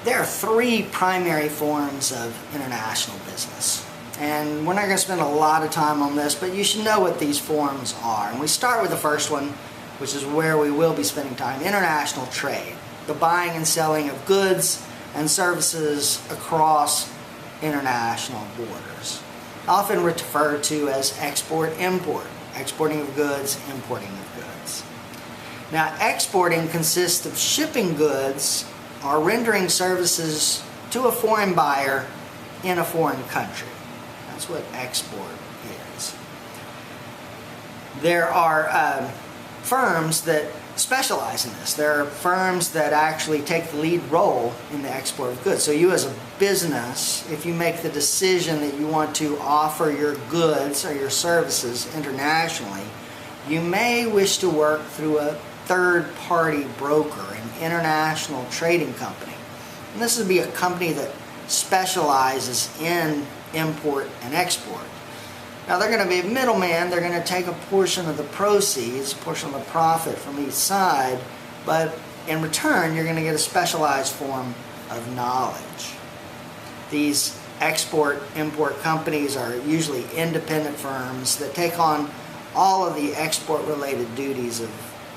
There are three primary forms of international business. And we're not going to spend a lot of time on this, but you should know what these forms are. And we start with the first one, which is where we will be spending time: international trade. The buying and selling of goods and services across international borders. Often referred to as export-import. Exporting of goods, importing of goods. Now, exporting consists of shipping goods or rendering services to a foreign buyer in a foreign country. That's what export is. There are firms that specialize in this. There are firms that actually take the lead role in the export of goods. So you as a business, if you make the decision that you want to offer your goods or your services internationally, you may wish to work through a third-party broker, an international trading company. And this would be a company that specializes in import and export. Now, they're going to be a middleman. They're going to take a portion of the proceeds, a portion of the profit from each side, but in return, you're going to get a specialized form of knowledge. These export-import companies are usually independent firms that take on all of the export-related duties of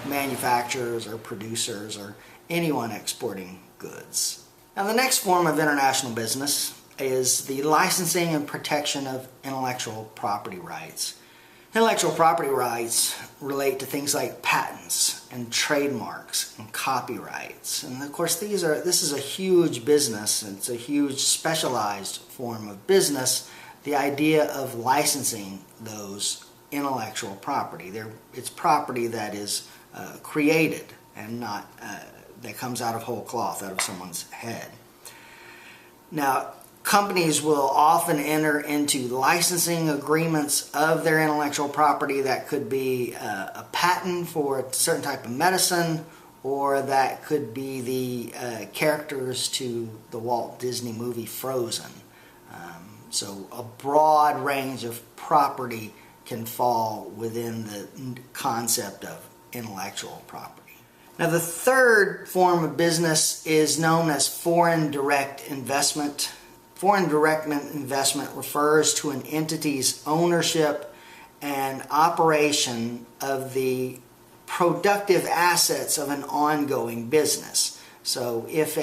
manufacturers or producers or anyone exporting goods. Now, the next form of international business is the licensing and protection of intellectual property rights. Intellectual property rights relate to things like patents and trademarks and copyrights. And of course, this is a huge business, and it's a huge specialized form of business. The idea of licensing those intellectual property. It's property that is created and not that comes out of whole cloth, out of someone's head. Now, companies will often enter into licensing agreements of their intellectual property. That could be a patent for a certain type of medicine, or that could be the characters to the Walt Disney movie Frozen. So a broad range of property can fall within the concept of intellectual property. Now, the third form of business is known as foreign direct investment. Foreign direct investment refers to an entity's ownership and operation of the productive assets of an ongoing business. So if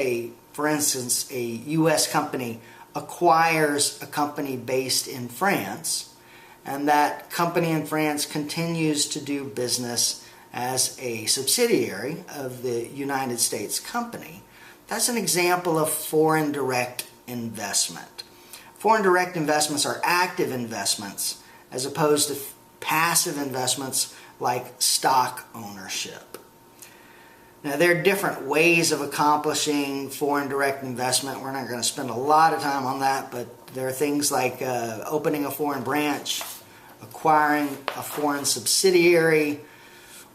for instance, a U.S. company acquires a company based in France, and that company in France continues to do business as a subsidiary of the United States company, that's an example of foreign direct investment. Foreign direct investments are active investments as opposed to passive investments like stock ownership. Now, there are different ways of accomplishing foreign direct investment. We're not going to spend a lot of time on that, but there are things like opening a foreign branch, acquiring a foreign subsidiary,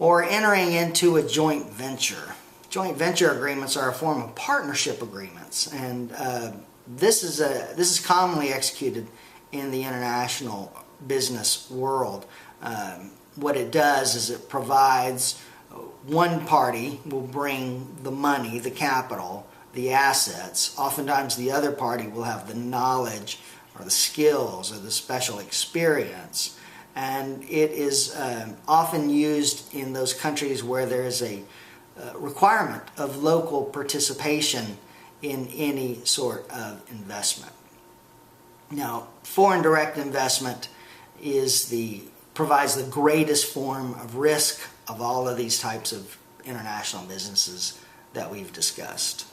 or entering into a joint venture. Joint venture agreements are a form of partnership agreements, and this is commonly executed in the international business world. What it does is it provides one party will bring the money, the capital, the assets. Oftentimes the other party will have the knowledge or the skills or the special experience. And it is often used in those countries where there is a requirement of local participation in any sort of investment. Now, foreign direct investment provides the greatest form of risk of all of these types of international businesses that we've discussed.